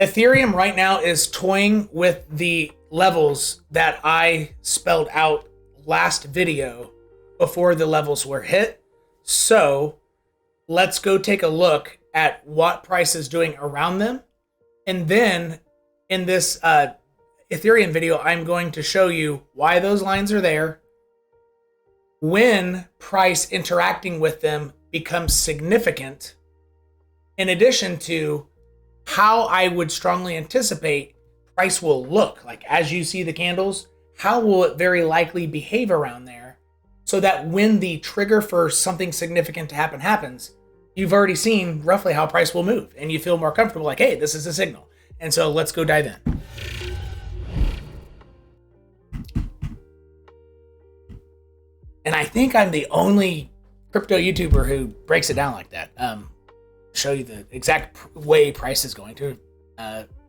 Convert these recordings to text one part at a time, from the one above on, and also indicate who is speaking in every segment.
Speaker 1: Ethereum right now is toying with the levels that I spelled out last video before the levels were hit. So let's go take a look at what price is doing around them. And then in this Ethereum video, I'm going to show you why those lines are there, when price interacting with them becomes significant, in addition to how I would strongly anticipate price will look. Like as you see the candles, how will it very likely behave around there, so that when the trigger for something significant to happen happens, you've already seen roughly how price will move and you feel more comfortable like, hey, this is a signal. And so let's go dive in. And I think I'm the only crypto YouTuber who breaks it down like that. Show you the exact way price is going to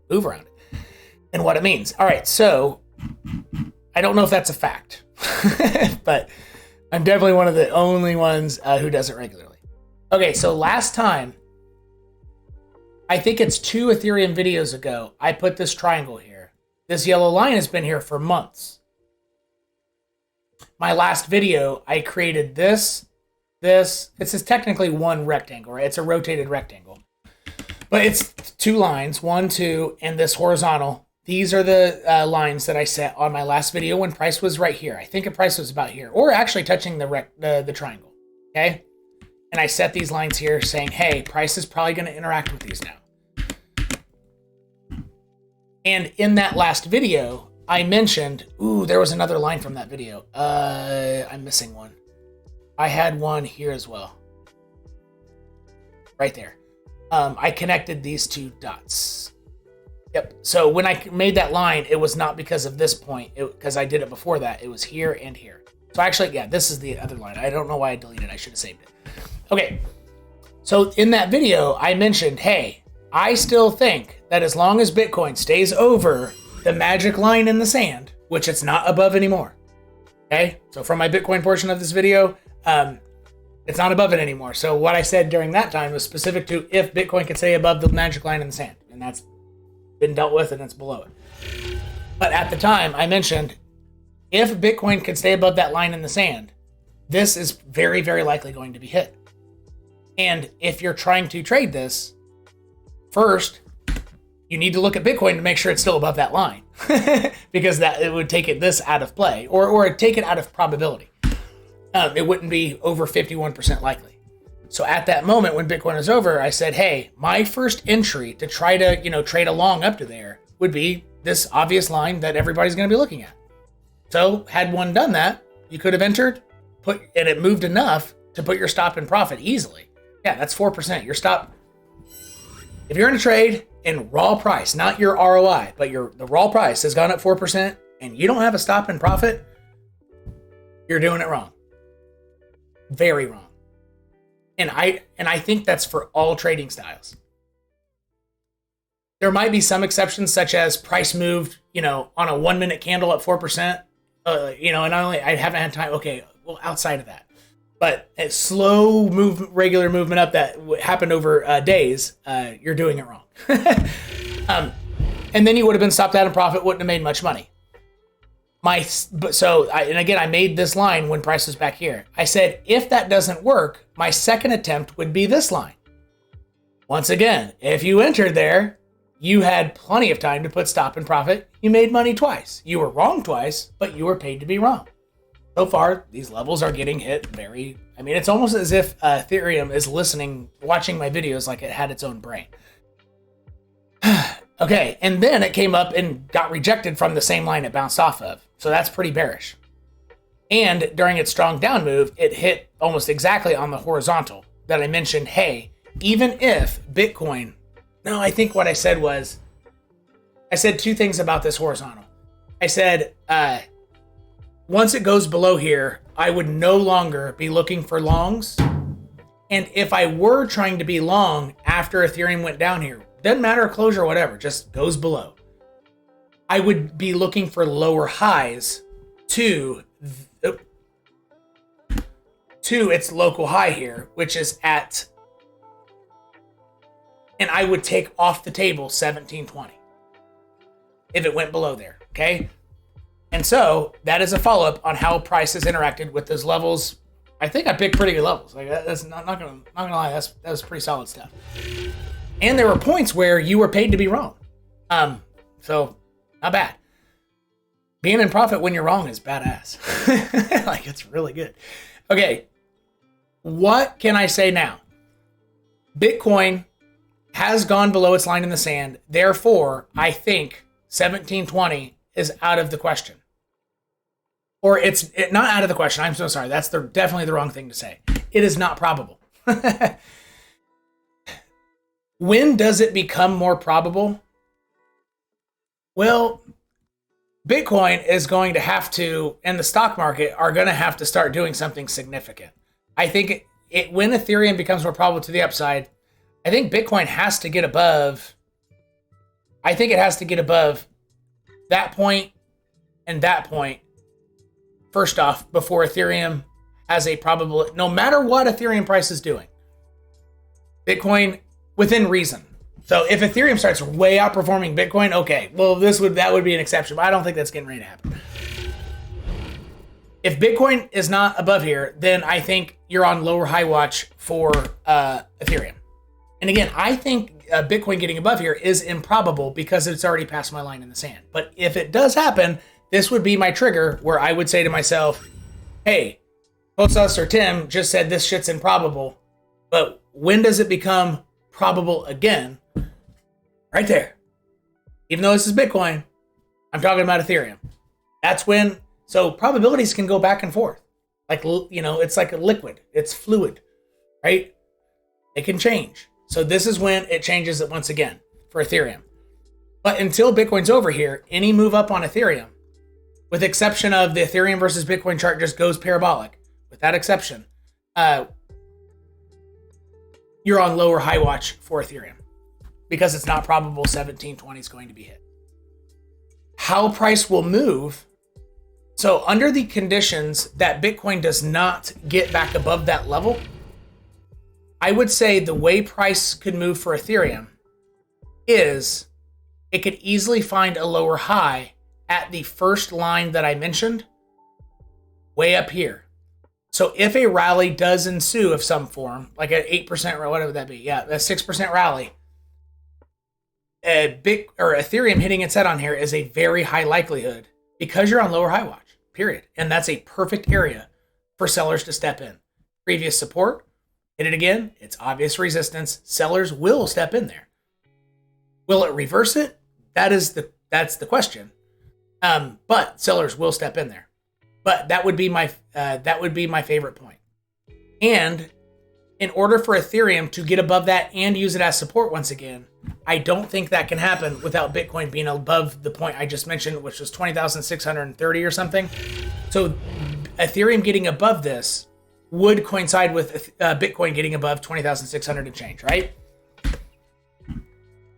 Speaker 1: move around it and what it means. All right, so I don't know if that's a fact, but I'm definitely one of the only ones who does it regularly. Okay, so last time, I think it's 2 Ethereum videos ago, I put this triangle here. This yellow line has been here for months. My last video, I created this. This is technically one rectangle, right? It's a rotated rectangle, but it's 2 lines, 1, 2, and this horizontal. These are the lines that I set on my last video when price was right here. I think the price was about here, or actually touching the triangle, okay? And I set these lines here saying, hey, price is probably going to interact with these now. And in that last video, I mentioned, there was another line from that video. I'm missing one. I had one here as well. Right there. I connected these 2 dots. Yep. So when I made that line, it was not because of this point, because I did it before that. It was here and here. So actually, yeah, this is the other line. I don't know why I deleted it. I should have saved it. Okay. So in that video, I mentioned, hey, I still think that as long as Bitcoin stays over the magic line in the sand, which it's not above anymore. Okay. So from my Bitcoin portion of this video, it's not above it anymore. So what I said during that time was specific to if Bitcoin could stay above the magic line in the sand, and that's been dealt with and it's below it. But at the time I mentioned, if Bitcoin could stay above that line in the sand, this is very, very likely going to be hit. And if you're trying to trade this, first, you need to look at Bitcoin to make sure it's still above that line, because that it would take this out of play, or take it out of probability. It wouldn't be over 51% likely. So at that moment when Bitcoin was over, I said, hey, my first entry to try to, trade along up to there would be this obvious line that everybody's going to be looking at. So had one done that, you could have entered, and it moved enough to put your stop in profit easily. Yeah, that's 4%. Your stop, if you're in a trade in raw price, not your ROI, but the raw price has gone up 4% and you don't have a stop in profit, you're doing it wrong. Very wrong. And I think that's for all trading styles. There might be some exceptions, such as price moved, on a 1-minute candle at 4%, and I haven't had time. Okay, well, outside of that, but a slow regular movement up that happened over days, you're doing it wrong. And then you would have been stopped out in profit, wouldn't have made much money. I made this line when price was back here. I said, if that doesn't work, my second attempt would be this line. Once again, if you entered there, you had plenty of time to put stop in profit. You made money twice. You were wrong twice, but you were paid to be wrong. So far, these levels are getting hit it's almost as if Ethereum is watching my videos like it had its own brain. Okay, and then it came up and got rejected from the same line it bounced off of. So that's pretty bearish. And during its strong down move, it hit almost exactly on the horizontal that I mentioned, hey, even if Bitcoin, I think what I said was, I said 2 things about this horizontal. I said, once it goes below here, I would no longer be looking for longs. And if I were trying to be long after Ethereum went down here, doesn't matter closure or whatever, just goes below, I would be looking for lower highs to its local high here, which is at and I would take off the table 1720 if it went below there, okay? And so that is a follow-up on how price has interacted with those levels. I think I picked pretty good levels. Like that's not gonna lie, that was pretty solid stuff. And there were points where you were paid to be wrong. So not bad. Being in profit when you're wrong is badass. Like it's really good. Okay, what can I say now? Bitcoin has gone below its line in the sand. Therefore, I think 1720 is out of the question. Or it's not out of the question. I'm so sorry. That's definitely the wrong thing to say. It is not probable. When does it become more probable? Well, Bitcoin is going to have to, and the stock market are going to have to start doing something significant. I think when Ethereum becomes more probable to the upside, I think Bitcoin has to get above. I think it has to get above that point and that point. First off, before Ethereum has a probable, no matter what Ethereum price is doing, Bitcoin within reason. So if Ethereum starts way outperforming Bitcoin, okay, well that would be an exception, but I don't think that's getting ready to happen. If Bitcoin is not above here, then I think you're on lower high watch for Ethereum. And again, I think Bitcoin getting above here is improbable because it's already past my line in the sand. But if it does happen, this would be my trigger where I would say to myself, hey, Kosas or Tim just said this shit's improbable, but when does it become probable again? Right there. Even though this is Bitcoin, I'm talking about Ethereum. That's when, so probabilities can go back and forth. Like, it's like a liquid. It's fluid, right? It can change. So this is when it changes it once again for Ethereum. But until Bitcoin's over here, any move up on Ethereum, with exception of the Ethereum versus Bitcoin chart just goes parabolic. With that exception, you're on lower high watch for Ethereum because it's not probable 1720 is going to be hit. How price will move. So under the conditions that Bitcoin does not get back above that level, I would say the way price could move for Ethereum is it could easily find a lower high at the first line that I mentioned, way up here. So if a rally does ensue of some form, like an 8% or whatever that be, yeah, a 6% rally, Ethereum hitting its head on here is a very high likelihood because you're on lower high watch, period. And that's a perfect area for sellers to step in. Previous support, hit it again, it's obvious resistance. Sellers will step in there. Will it reverse it? That's the question. But sellers will step in there. But that would be my favorite point. And in order for Ethereum to get above that and use it as support once again, I don't think that can happen without Bitcoin being above the point I just mentioned, which was 20,630 or something. So Ethereum getting above this would coincide with Bitcoin getting above 20,600 and change, right?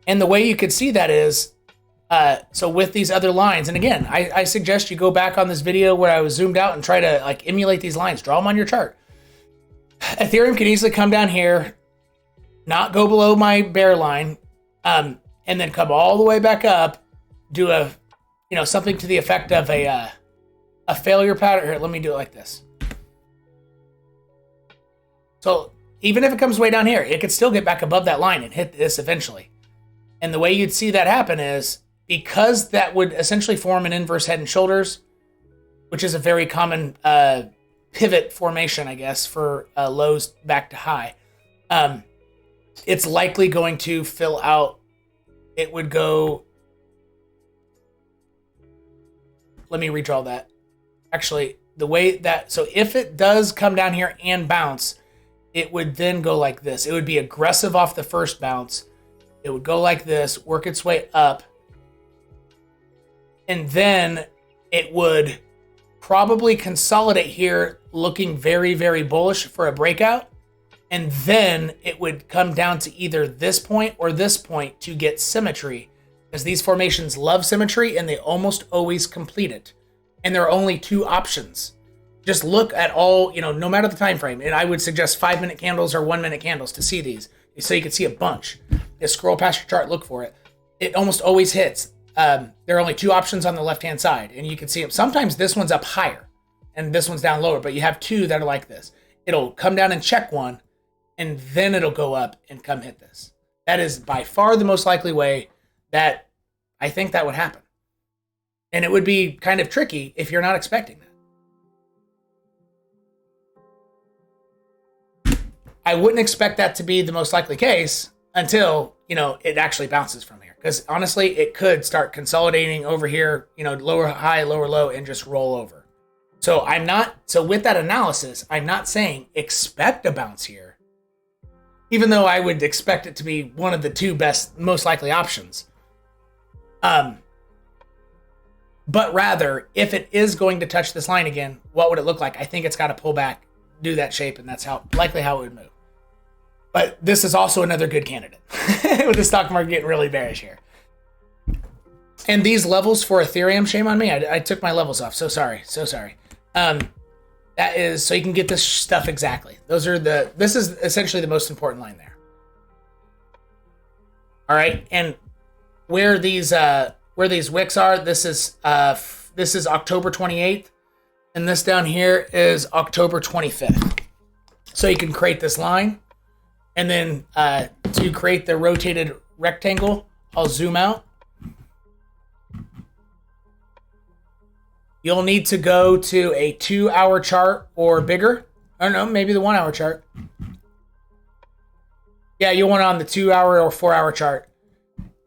Speaker 1: And the way you could see that is, so with these other lines, and again, I suggest you go back on this video where I was zoomed out and try to like emulate these lines, draw them on your chart. Ethereum can easily come down here, not go below my bear line, and then come all the way back up, do a, something to the effect of a failure pattern. Here, let me do it like this. So even if it comes way down here, it could still get back above that line and hit this eventually. And the way you'd see that happen is because that would essentially form an inverse head and shoulders, which is a very common pivot formation, I guess, for lows back to high. It's likely going to fill out. It would go. Let me redraw that. Actually, the way that, so if it does come down here and bounce, it would then go like this. It would be aggressive off the first bounce. It would go like this, work its way up. And then it would probably consolidate here, looking very, very bullish for a breakout. And then it would come down to either this point or this point to get symmetry, because these formations love symmetry and they almost always complete it. And there are only two options. Just look at all, no matter the time frame. And I would suggest 5-minute candles or 1-minute candles to see these, so you can see a bunch. scroll past your chart, look for it. It almost always hits. There are only two options on the left-hand side, and you can see them. Sometimes this one's up higher, and this one's down lower, but you have two that are like this. It'll come down and check one, and then it'll go up and come hit this. That is by far the most likely way that I think that would happen. And it would be kind of tricky if you're not expecting that. I wouldn't expect that to be the most likely case until, it actually bounces from here. Because honestly, it could start consolidating over here, lower high, lower low, and just roll over. So with that analysis, I'm not saying expect a bounce here, even though I would expect it to be one of the two best, most likely options. But rather, if it is going to touch this line again, what would it look like? I think it's got to pull back, do that shape, and that's likely how it would move. But this is also another good candidate with the stock market getting really bearish here. And these levels for Ethereum, shame on me, I took my levels off. So sorry. That is so you can get this stuff exactly. This is essentially the most important line there. All right, and where these wicks are, this is October 28th, and this down here is October 25th. So you can create this line, and then to create the rotated rectangle, I'll zoom out. You'll need to go to a 2-hour chart or bigger. Or no, maybe the 1-hour chart. Yeah, you want it on the 2-hour or 4-hour chart.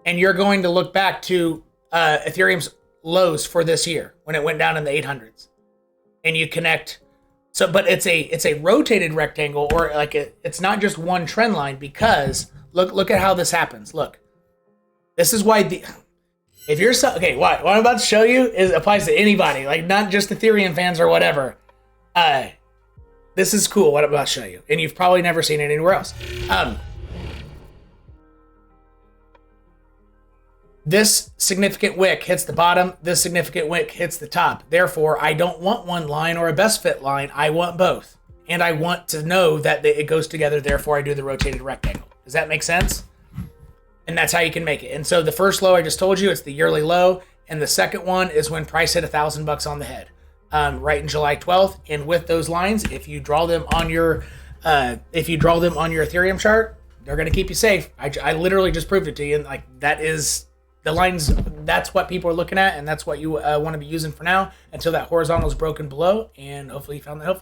Speaker 1: And you're going to look back to Ethereum's lows for this year when it went down in the 800s. And you connect. But it's a rotated rectangle, or like it's not just one trend line, because look at how this happens. Look. This is why if you're what I'm about to show you applies to anybody, like not just Ethereum fans or whatever. This is cool what I'm about to show you, and you've probably never seen it anywhere else. This significant wick hits the bottom. This significant wick hits the top. Therefore, I don't want one line or a best fit line. I want both, and I want to know that it goes together. Therefore, I do the rotated rectangle. Does that make sense? And that's how you can make it. And so the first low I just told you, it's the yearly low. And the second one is when price hit $1,000 on the head, right in July 12th. And with those lines, if you draw them on your Ethereum chart, they're going to keep you safe. I literally just proved it to you. And like that is the lines. That's what people are looking at, and that's what you want to be using for now until that horizontal is broken below. And hopefully you found that helpful.